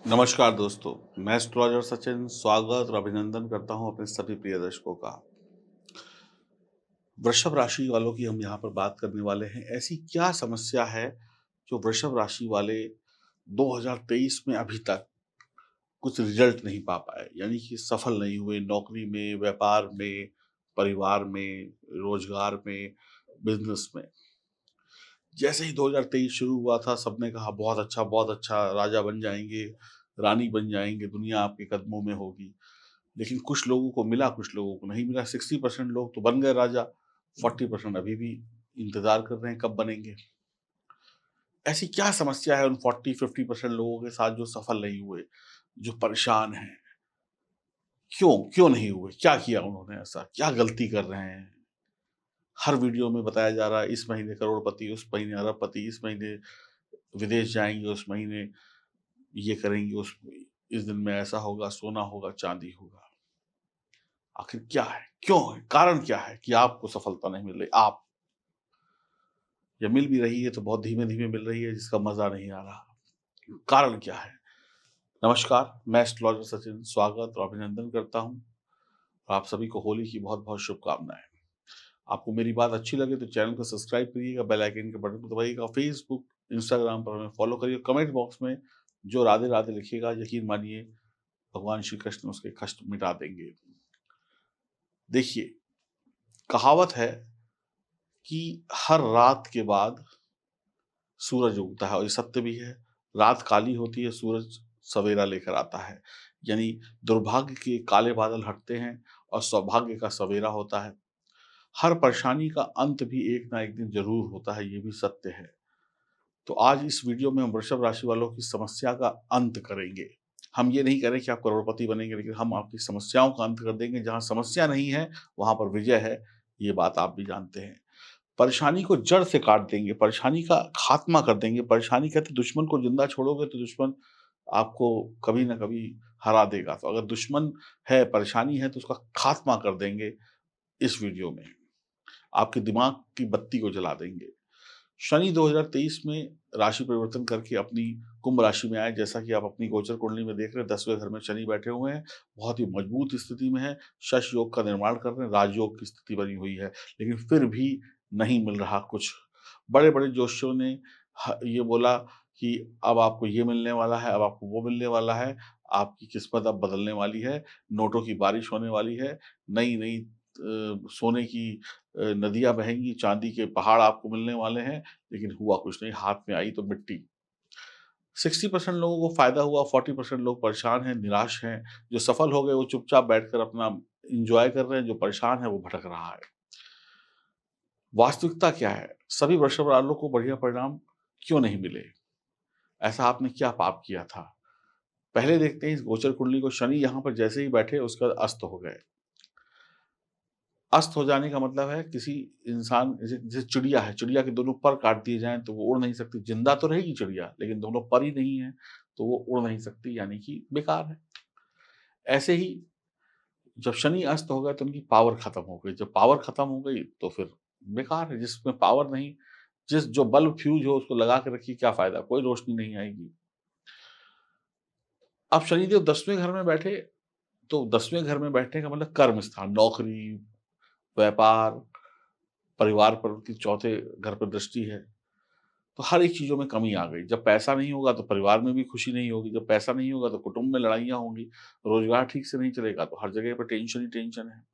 नमस्कार दोस्तों, मैं एस्ट्रोलॉजर सचिन स्वागत और अभिनंदन करता हूं अपने सभी प्रिय दर्शकों का। वृषभ राशि वालों की हम यहाँ पर बात करने वाले हैं। ऐसी क्या समस्या है जो वृषभ राशि वाले 2023 में अभी तक कुछ रिजल्ट नहीं पा पाए, यानी कि सफल नहीं हुए नौकरी में, व्यापार में, परिवार में, रोजगार में, बिजनेस में। जैसे ही 2023 शुरू हुआ था, सबने कहा बहुत अच्छा राजा बन जाएंगे, रानी बन जाएंगे, दुनिया आपके कदमों में होगी। लेकिन कुछ लोगों को मिला, कुछ लोगों को नहीं मिला। 60% लोग तो बन गए राजा, 40% अभी भी इंतजार कर रहे हैं कब बनेंगे। ऐसी क्या समस्या है उन 40-50% लोगों के साथ जो सफल नहीं हुए, जो परेशान हैं? क्यों नहीं हुए? क्या किया उन्होंने ऐसा? क्या गलती कर रहे हैं? हर वीडियो में बताया जा रहा है इस महीने करोड़पति, उस महीने अरबपति, इस महीने विदेश जाएँगे, उस महीने ये करेंगे, इस दिन में ऐसा होगा, सोना होगा, चांदी होगा। आखिर क्या है? क्यों है? कारण क्या है कि आपको सफलता नहीं मिल रही? या मिल भी रही है तो बहुत धीमे-धीमे मिल रही है जिसका मज़ा नहीं आ रहा। कारण क्या है? नमस्कार, मैं एस्ट्रोलॉजर सचिन स्वागत और अभिनंदन करता हूँ। आप सभी को होली की बहुत-बहुत शुभकामनाएँ। आपको मेरी बात अच्छी लगे तो चैनल को सब्सक्राइब करिएगा, बेल आइकन के बटन को दबाइएगा, फेसबुक, इंस्टाग्राम पर हमें फॉलो करिए। कमेंट बॉक्स में जो राधे-राधे लिखिएगा, यकीन मानिए भगवान श्री कृष्ण उसके कष्ट मिटा देंगे। देखिए, कहावत है कि हर रात के बाद सूरज उगता है और ये सत्य भी है। रात काली होती है, सूरज सवेरा लेकर आता है। यानी दुर्भाग्य के काले बादल हटते हैं और सौभाग्य का सवेरा होता है। हर परेशानी का अंत भी एक ना एक दिन ज़रूर होता है, ये भी सत्य है। तो आज इस वीडियो में हम वृषभ राशि वालों की समस्या का अंत करेंगे। हम ये नहीं कह रहे कि आप करोड़पति बनेंगे, लेकिन हम आपकी समस्याओं का अंत कर देंगे। जहाँ समस्या नहीं है, वहाँ पर विजय है, ये बात आप भी जानते हैं। परेशानी को जड़ से काट देंगे, परेशानी का खात्मा कर देंगे। परेशानी कहते हैं दुश्मन को जिंदा छोड़ोगे तो दुश्मन आपको कभी न कभी हरा देगा। तो अगर दुश्मन है, परेशानी है तो उसका खात्मा कर देंगे इस वीडियो में। आपके दिमाग की बत्ती को जला देंगे। शनि 2023 में राशि परिवर्तन करके अपनी कुंभ राशि में आए, जैसा कि आप अपनी गोचर कुंडली में देख रहे हैं 10वें घर में शनि बैठे हुए हैं, बहुत ही मजबूत स्थिति में है, शश योग का निर्माण कर रहे हैं, राजयोग की स्थिति बनी हुई है, लेकिन फिर भी नहीं मिल रहा कुछ। बड़े-बड़े ज्योतिषियों ने ये बोला कि अब आपको ये मिलने वाला है, अब आपको वो मिलने वाला है, आपकी किस्मत अब बदलने वाली है, नोटों की बारिश होने वाली है, नई-नई सोने की नदियाँ बहेंगी, चाँदी के पहाड़ आपको मिलने वाले हैं, लेकिन हुआ कुछ नहीं, हाथ में आई तो मिट्टी। 60% लोगों को फ़ायदा हुआ, 40% लोग परेशान हैं, निराश हैं। जो सफल हो गए, वो चुपचाप बैठकर अपना एन्जॉय कर रहे हैं, जो परेशान है, वो भटक रहा है। वास्तविकता क्या है? सभी वृषभ वालों को बढ़िया परिणाम क्यों नहीं मिले? ऐसा आपने क्या पाप किया था? पहले देखते हैं इस गोचर कुंडली को। शनि यहाँ पर जैसे ही बैठे, उसके बाद अस्त हो गए। अस्त हो जाने का मतलब है किसी इंसान जैसे जैसे चिड़िया है, चिड़िया के दोनों पर काट दिए जाएँ तो वो उड़ नहीं सकती। ज़िंदा तो रहेगी चिड़िया, लेकिन दोनों पर ही नहीं है, तो वो उड़ नहीं सकती, यानी कि बेकार है। ऐसे ही जब शनि अस्त हो गए तो उनकी पावर खत्म हो गई। जब पावर खत्म हो गई तो फिर बेकार है। जिसमें पावर नहीं, जिस जो बल्ब फ्यूज़ हो उसको लगा के रखिए, क्या फ़ायदा? कोई रोशनी नहीं आएगी। अब शनिदेव 10वें घर में बैठे, तो 10वें घर में बैठने का मतलब कर्म स्थान, नौकरी, व्यापार, परिवार पर उनकी चौथे घर पर दृष्टि है। तो हर एक चीज़ों में कमी आ गई। जब पैसा नहीं होगा तो परिवार में भी खुशी नहीं होगी, जब पैसा नहीं होगा तो कुटुंब में लड़ाइयाँ होंगी, रोज़गार ठीक से नहीं चलेगा तो हर जगह पे टेंशन ही टेंशन है।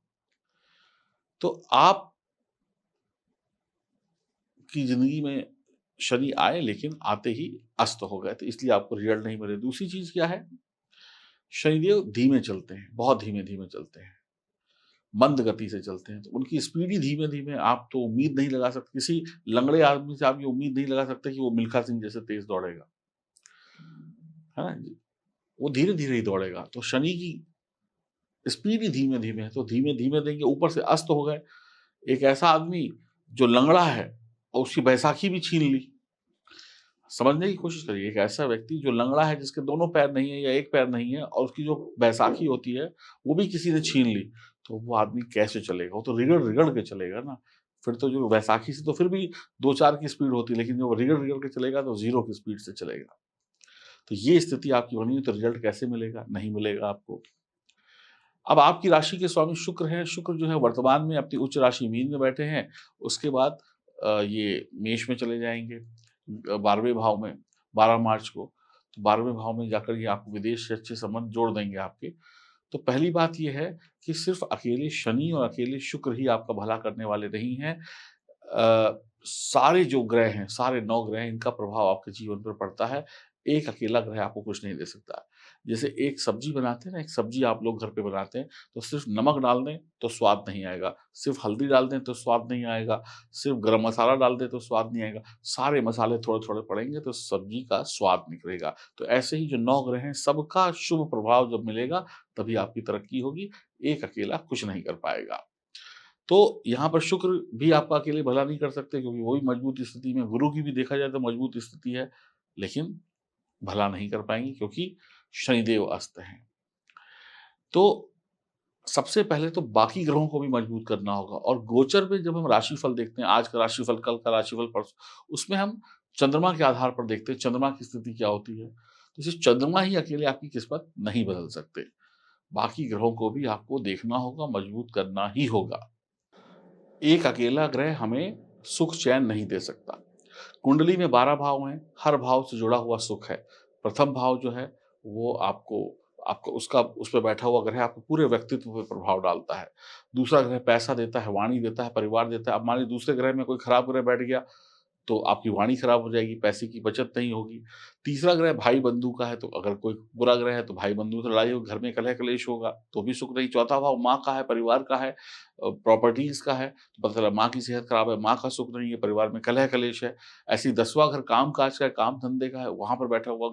तो आपकी ज़िंदगी में शनि आए, लेकिन आते ही अस्त हो गए, तो इसलिए आपको रिज़ल्ट नहीं मिले। दूसरी चीज़ क्या है, शनिदेव धीमे चलते हैं, बहुत धीमे-धीमे चलते हैं, मंद गति से चलते हैं, तो उनकी स्पीड ही धीमे-धीमे, आप तो उम्मीद नहीं लगा सकते। किसी लंगड़े आदमी से आप ये उम्मीद नहीं लगा सकते कि वो मिल्खा सिंह जैसे तेज़ दौड़ेगा, है ना? वो धीरे-धीरे ही दौड़ेगा। तो शनि की स्पीड ही धीमे-धीमे है, तो धीमे-धीमे देंगे, ऊपर से अस्त हो गए। एक ऐसा आदमी जो लंगड़ा है और उसकी बैसाखी भी छीन ली। समझने की कोशिश करिए, एक ऐसा व्यक्ति जो लंगड़ा है, जिसके दोनों पैर नहीं है या एक पैर नहीं है और उसकी जो बैसाखी होती है, वो भी किसी ने छीन ली, तो वो आदमी कैसे चलेगा? वो तो रिगड़-रिगड़ के चलेगा ना। फिर तो जो बैसाखी से तो फिर भी 2-4 की स्पीड होती है, लेकिन जो रिगड़-रिगड़ के चलेगा तो 0 की स्पीड से चलेगा। तो ये स्थिति आपकी बनी हुई, तो रिज़ल्ट कैसे मिलेगा? नहीं मिलेगा आपको। अब आपकी राशि के स्वामी शुक्र हैं, शुक्र जो है वर्तमान में अपनी उच्च राशि मीन में बैठे हैं, उसके बाद ये मेष में चले जाएँगे 12वें भाव में, 12 मार्च को। तो 12वें भाव में जाकर ये आपको विदेश से अच्छे संबंध जोड़ देंगे आपके। तो पहली बात ये है कि सिर्फ़ अकेले शनि और अकेले शुक्र ही आपका भला करने वाले नहीं हैं। सारे जो ग्रह हैं, सारे 9 ग्रह हैं, इनका प्रभाव आपके जीवन पर पड़ता है। एक अकेला ग्रह आपको कुछ नहीं दे सकता। जैसे एक सब्ज़ी बनाते हैं ना, एक सब्ज़ी आप लोग घर पे बनाते हैं, तो सिर्फ़ नमक डाल दें, तो स्वाद नहीं आएगा। सिर्फ़ हल्दी डाल दें, तो स्वाद नहीं आएगा। सिर्फ़ गरम मसाला डाल दें, तो स्वाद नहीं आएगा। सारे मसाले थोड़े-थोड़े पड़ेंगे, तो सब्ज़ी का स्वाद निखरेगा। तो ऐसे ही जो 9 ग्रह हैं, सबका शुभ प्रभाव जब मिलेगा, तभी आपकी तरक्की होगी। एक अकेला कुछ नहीं कर पाएगा। तो यहाँ पर शुक्र भी आपका अकेले भला नहीं कर सकते, क्योंकि वो भी मजबूत स्थिति में, गुरु की भी देखा जाए तो मजबूत स्थिति है, लेकिन भला नहीं कर पाएँगे क्योंकि शनिदेव अस्त हैं। तो सबसे पहले तो बाकी ग्रहों को भी मजबूत करना होगा, और गोचर में जब हम राशिफल देखते हैं, आज का राशिफल, कल का राशिफल, परसों, उसमें हम चंद्रमा के आधार पर देखते हैं, चंद्रमा की स्थिति क्या होती है। तो सिर्फ चंद्रमा ही अकेले आपकी किस्मत नहीं बदल सकते। बाकी ग्रहों को भी आपको देखना होगा, मजबूत करना ही होगा। एक अकेला ग्रह हमें सुख चैन नहीं दे सकता। कुंडली में 12 भाव हैं, हर भाव से जुड़ा हुआ सुख है। प्रथम भाव जो है वो आपको आपको उसका उस पे बैठा हुआ ग्रह आपके पूरे व्यक्तित्व पे प्रभाव डालता है। दूसरा ग्रह पैसा देता है, वाणी देता है, परिवार देता है। अब मान लीजिए दूसरे ग्रह में कोई खराब ग्रह बैठ गया, तो आपकी वाणी खराब हो जाएगी, पैसे की बचत नहीं होगी। तीसरा ग्रह भाई-बंधु का है, तो अगर कोई बुरा ग्रह है तो भाई-बंधु से लड़ाई होगी, घर में कलह-कलेश होगा, तो भी सुख नहीं। चौथा भाव माँ का है, परिवार का है, प्रॉपर्टीज़ का है, तो पता चला माँ की सेहत खराब है, माँ का सुख नहीं है, परिवार में कलह-कलेश है। ऐसे ही 10वां घर काम-काज का है, काम-धंधे का है, वहाँ पर बैठा हुआ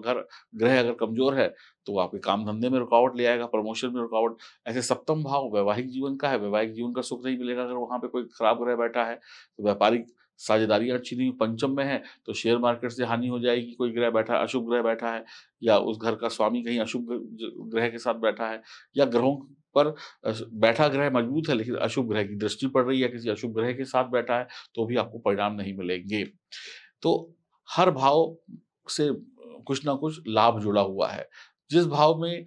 ग्रह अगर कमज़ोर है, तो वो आपके काम-धंधे में रुकावट ले आएगा, प्रमोशन में रुकावट। ऐसे सप्तम भाव वैवाहिक जीवन का है, वैवाहिक जीवन का सुख नहीं मिलेगा अगर वहाँ पे कोई खराब ग्रह बैठा है। तो व्यापारिक साझेदारियाँ अच्छी नहीं, पंचम में है, तो शेयर मार्केट से हानि हो जाएगी, कोई ग्रह बैठा है, अशुभ ग्रह बैठा है, या उस घर का स्वामी कहीं अशुभ ग्रह के साथ बैठा है, या ग्रहों पर बैठा ग्रह मजबूत है लेकिन अशुभ ग्रह की दृष्टि पड़ रही है, किसी अशुभ ग्रह के साथ बैठा है, तो भी आपको परिणाम नहीं मिलेंगे। तो हर भाव से कुछ ना कुछ लाभ जुड़ा हुआ है। जिस भाव में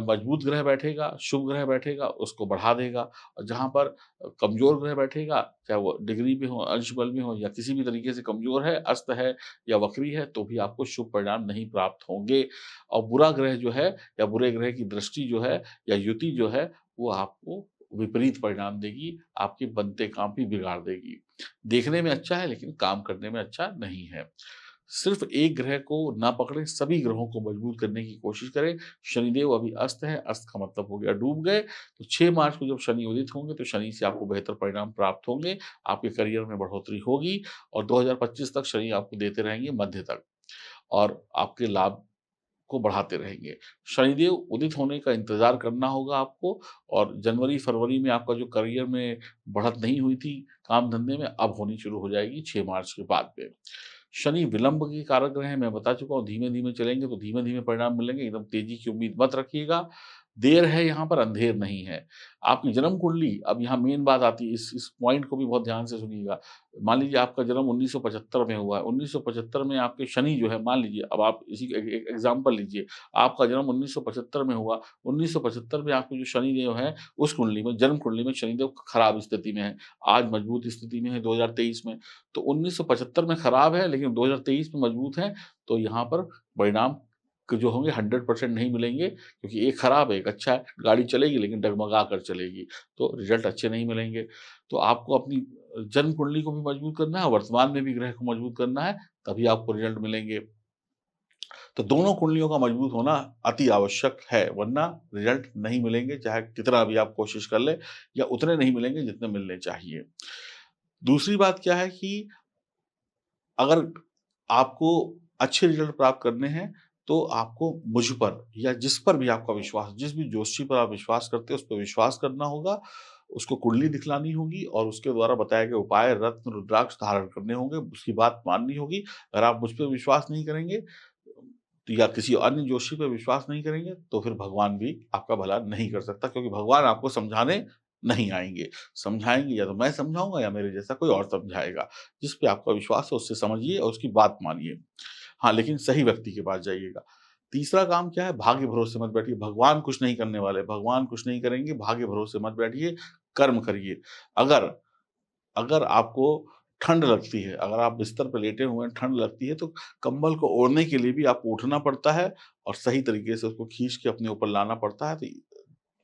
मजबूत ग्रह बैठेगा, शुभ ग्रह बैठेगा, उसको बढ़ा देगा, और जहाँ पर कमज़ोर ग्रह बैठेगा, चाहे वो डिग्री में हो, अंश बल में हो, या किसी भी तरीके से कमज़ोर है, अस्त है या वक्री है, तो भी आपको शुभ परिणाम नहीं प्राप्त होंगे। और बुरा ग्रह जो है, या बुरे ग्रह की दृष्टि जो है, या युति जो है, वो आपको विपरीत परिणाम देगी, आपके बनते काम भी बिगाड़ देगी। देखने में अच्छा है लेकिन काम करने में अच्छा नहीं है। सिर्फ़ एक ग्रह को ना पकड़ें, सभी ग्रहों को मजबूत करने की कोशिश करें। शनिदेव अभी अस्त है, अस्त का मतलब हो गया डूब गए, तो 6 मार्च को जब शनि उदित होंगे, तो शनि से आपको बेहतर परिणाम प्राप्त होंगे, आपके करियर में बढ़ोतरी होगी, और 2025 तक शनि आपको देते रहेंगे मध्य तक, और आपके लाभ को बढ़ाते रहेंगे। शनिदेव उदित होने का इंतज़ार करना होगा आपको, और जनवरी-फरवरी में आपका जो करियर में बढ़त नहीं हुई थी, काम-धंधे में, अब होनी शुरू हो जाएगी 6 मार्च के बाद में। शनि विलंब के कारक ग्रह हैं, मैं बता चुका हूँ, धीमे-धीमे चलेंगे तो धीमे-धीमे परिणाम मिलेंगे, एकदम तेज़ी की उम्मीद मत रखिएगा। देर है यहाँ पर, अंधेर नहीं है। आपकी जन्म कुंडली, अब यहाँ मेन बात आती है, इस पॉइंट को भी बहुत ध्यान से सुनिएगा। मान लीजिए आपका जन्म 1975 में हुआ है, 1975 में आपके शनि जो है, मान लीजिए, अब आप इसी का एक एग्ज़ाम्पल लीजिए, आपका जन्म 1975 में हुआ, 1975 में आपके जो शनिदेव हैं, उस कुंडली में, जन्म कुंडली में शनिदेव खराब स्थिति में है, आज मजबूत स्थिति में है 2023 में। तो 1975 में खराब है लेकिन 2023 में मजबूत है, तो यहाँ पर परिणाम जो होंगे 100% नहीं मिलेंगे, क्योंकि एक खराब है, एक अच्छा है, गाड़ी चलेगी लेकिन डगमगा कर चलेगी, तो रिज़ल्ट अच्छे नहीं मिलेंगे। तो आपको अपनी जन्म कुंडली को भी मजबूत करना है, वर्तमान में भी ग्रह को मजबूत करना है, तभी आपको रिज़ल्ट मिलेंगे। तो दोनों कुंडलियों का मजबूत होना अति आवश्यक है, वरना रिज़ल्ट नहीं मिलेंगे, चाहे कितना भी आप कोशिश कर लें, या उतने नहीं मिलेंगे जितने मिलने चाहिए। दूसरी बात क्या है कि अगर आपको अच्छे रिज़ल्ट प्राप्त करने हैं, तो आपको मुझ पर, या जिस पर भी आपका विश्वास, जिस भी ज्योतिषी पर आप विश्वास करते हैं, उस पे विश्वास करना होगा, उसको कुंडली दिखलानी होगी, और उसके द्वारा बताए गए उपाय रत्न, रुद्राक्ष धारण करने होंगे, उसकी बात माननी होगी। अगर आप मुझ पे विश्वास नहीं करेंगे, तो या किसी अन्य ज्योतिषी पे विश्वास नहीं करेंगे, तो फिर भगवान भी आपका भला नहीं कर सकता, क्योंकि भगवान आपको समझाने नहीं आएँगे। समझाएँगे या तो मैं समझाऊँगा, या मेरे जैसा कोई और समझाएगा। जिस पे आपका विश्वास है उससे समझिए और उसकी बात मानिए। हाँ, लेकिन सही व्यक्ति के पास जाइएगा। तीसरा काम क्या है, भाग्य भरोसे मत बैठिए, भगवान कुछ नहीं करने वाले, भगवान कुछ नहीं करेंगे, भाग्य भरोसे मत बैठिए, कर्म करिए। अगर अगर आपको ठंड लगती है, अगर आप बिस्तर पे लेटे हुए हैं, ठंड लगती है, तो कंबल को ओढ़ने के लिए भी आपको उठना पड़ता है और सही तरीके से उसको खींच के अपने ऊपर लाना पड़ता है। तो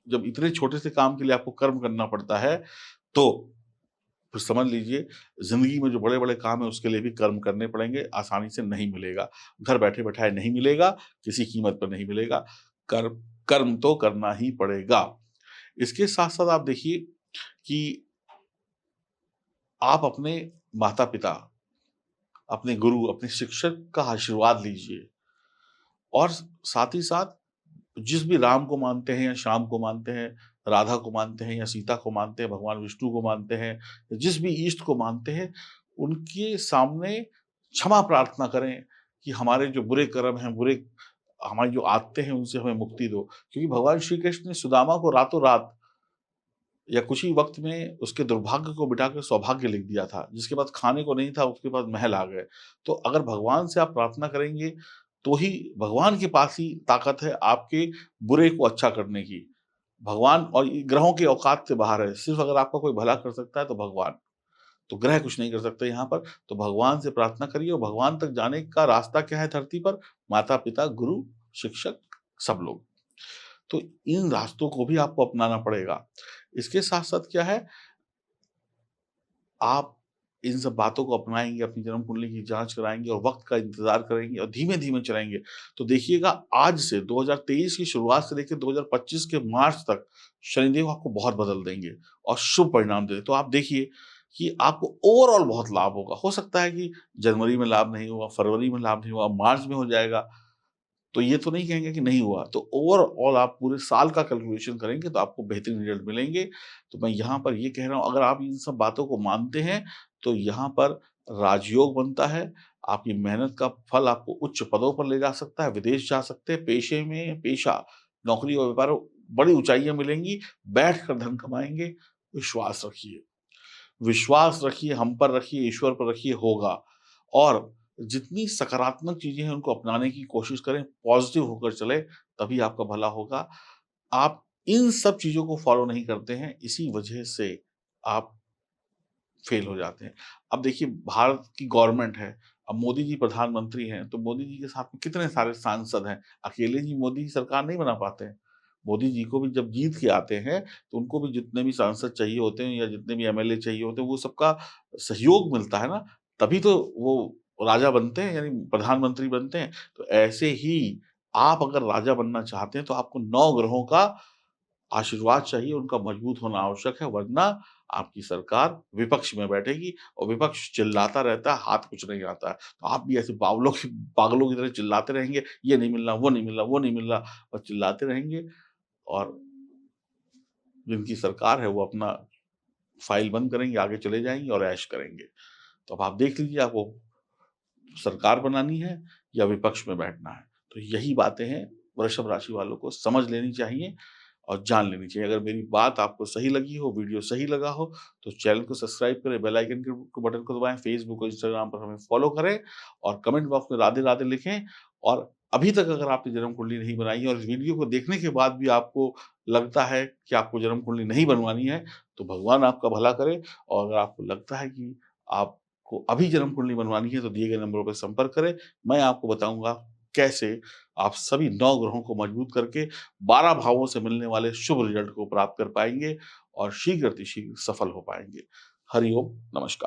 जब इतने छोटे से काम के लिए आपको कर्म करना पड़ता है, तो फिर समझ लीजिए ज़िंदगी में जो बड़े-बड़े काम हैं उसके लिए भी कर्म करने पड़ेंगे, आसानी से नहीं मिलेगा। घर बैठे-बैठाए नहीं मिलेगा, किसी कीमत पर नहीं मिलेगा। कर्म कर्म तो करना ही पड़ेगा। इसके साथ-साथ आप देखिए कि आप अपने माता-पिता, अपने गुरु, अपने शिक्षक का आशीर्वाद लीजिए और साथ ही साथ जिस भी राम को मानते हैं या श्याम को मानते हैं, राधा को मानते हैं या सीता को मानते हैं, भगवान विष्णु को मानते हैं, जिस भी ईष्ट को मानते हैं, उनके सामने क्षमा प्रार्थना करें कि हमारे जो बुरे कर्म हैं, बुरे हमारी जो आदतें हैं, उनसे हमें मुक्ति दो। क्योंकि भगवान श्री कृष्ण ने सुदामा को रातों-रात या कुछ ही वक़्त में उसके दुर्भाग्य को मिटा के सौभाग्य लिख दिया था। जिसके पास खाने को नहीं था, उसके पास महल आ गए। तो अगर भगवान से आप प्रार्थना करेंगे, तो ही भगवान के पास ही ताकत है आपके बुरे को अच्छा करने की। भगवान और ये ग्रहों की औकात से बाहर है। सिर्फ़ अगर आपका कोई भला कर सकता है, तो भगवान। तो ग्रह कुछ नहीं कर सकते यहाँ पर। तो भगवान से प्रार्थना करिए और भगवान तक जाने का रास्ता क्या है धरती पर? माता-पिता, गुरु, शिक्षक, सब लोग। तो इन रास्तों को भी आपको अपनाना पड़ेगा। इसके साथ-साथ क्या है, आप इन सब बातों को अपनाएँगे, अपनी जन्म कुंडली की जाँच कराएँगे और वक़्त का इंतज़ार करेंगे और धीमे-धीमे चलेंगे, तो देखिएगा आज से 2023 की शुरुआत से लेके 2025 के मार्च तक शनिदेव आपको बहुत बदल देंगे और शुभ परिणाम देंगे। तो आप देखिए कि आपको ओवरऑल बहुत लाभ होगा। हो सकता है कि जनवरी में लाभ नहीं हुआ, फरवरी में लाभ नहीं हुआ, मार्च में हो जाएगा। तो ये तो नहीं कहेंगे कि नहीं हुआ। तो ओवरऑल आप पूरे साल का कैलकुलेशन करेंगे तो आपको बेहतरीन रिज़ल्ट मिलेंगे। तो मैं यहाँ पर ये कह रहा हूँ, अगर आप इन सब बातों को मानते हैं तो यहाँ पर राजयोग बनता है। आपकी मेहनत का फल आपको उच्च पदों पर ले जा सकता है, विदेश जा सकते हैं, पेशे में पेशा, नौकरी और व्यापार में बड़ी ऊँचाइयाँ मिलेंगी, बैठकर धन कमाएँगे। विश्वास रखिए। विश्वास रखिए, हम पर रखिए, ईश्वर पर रखिए, होगा। और जितनी सकारात्मक चीज़ें हैं उनको अपनाने की कोशिश करें, पॉज़िटिव होकर चलें, तभी आपका भला होगा। आप इन सब चीज़ों को फ़ॉलो नहीं करते हैं, इसी वजह से आप फ़ेल हो जाते हैं। अब देखिए भारत की गवर्नमेंट है, अब मोदी जी प्रधानमंत्री हैं, तो मोदी जी के साथ में कितने सारे सांसद हैं, अकेले जी मोदी जी सरकार नहीं बना पाते हैं। मोदी जी को भी जब जीत के आते हैं, तो उनको भी जितने भी सांसद चाहिए होते हैं या जितने भी एमएलए चाहिए होते हैं, वो सबका सहयोग मिलता है ना, तभी तो वो राजा बनते हैं यानी प्रधानमंत्री बनते हैं। तो ऐसे ही आप अगर राजा बनना चाहते हैं, तो आपको 9 ग्रहों का आशीर्वाद चाहिए, उनका मजबूत होना आवश्यक है, वरना आपकी सरकार विपक्ष में बैठेगी और विपक्ष चिल्लाता रहता है, हाथ कुछ नहीं आता है। तो आप भी ऐसे पागलों की तरह चिल्लाते रहेंगे, ये नहीं मिल रहा, वो नहीं मिल रहा, वो नहीं मिल रहा और चिल्लाते रहेंगे और जिनकी सरकार है वो अपना फाइल बंद करेंगे, आगे चले जाएँगे और ऐश करेंगे। तो अब आप देख लीजिए आपको सरकार बनानी है या विपक्ष में बैठना है। तो यही बातें हैं वृषभ राशि वालों को समझ लेनी चाहिए और जान लेनी चाहिए। अगर मेरी बात आपको सही लगी हो, वीडियो सही लगा हो, तो चैनल को सब्सक्राइब करें, बेल आइकन के बटन को दबाएँ, फेसबुक और इंस्टाग्राम पर हमें फॉलो करें और कमेंट बॉक्स में राधे-राधे लिखें। और अभी तक अगर आपने जन्म कुंडली नहीं बनाई है और इस वीडियो को देखने के बाद भी आपको लगता है कि आपको जन्म कुंडली नहीं बनवानी है, तो भगवान आपका भला करे। और अगर आपको लगता है कि आपको अभी जन्म कुंडली बनवानी है, तो दिए गए नंबरों पर संपर्क करें। मैं आपको बताऊँगा कैसे आप सभी 9 ग्रहों को मजबूत करके 12 भावों से मिलने वाले शुभ रिजल्ट को प्राप्त कर पाएँगे और शीघ्र अतिशीघ्र सफल हो पाएँगे। हरि ओम, नमस्कार।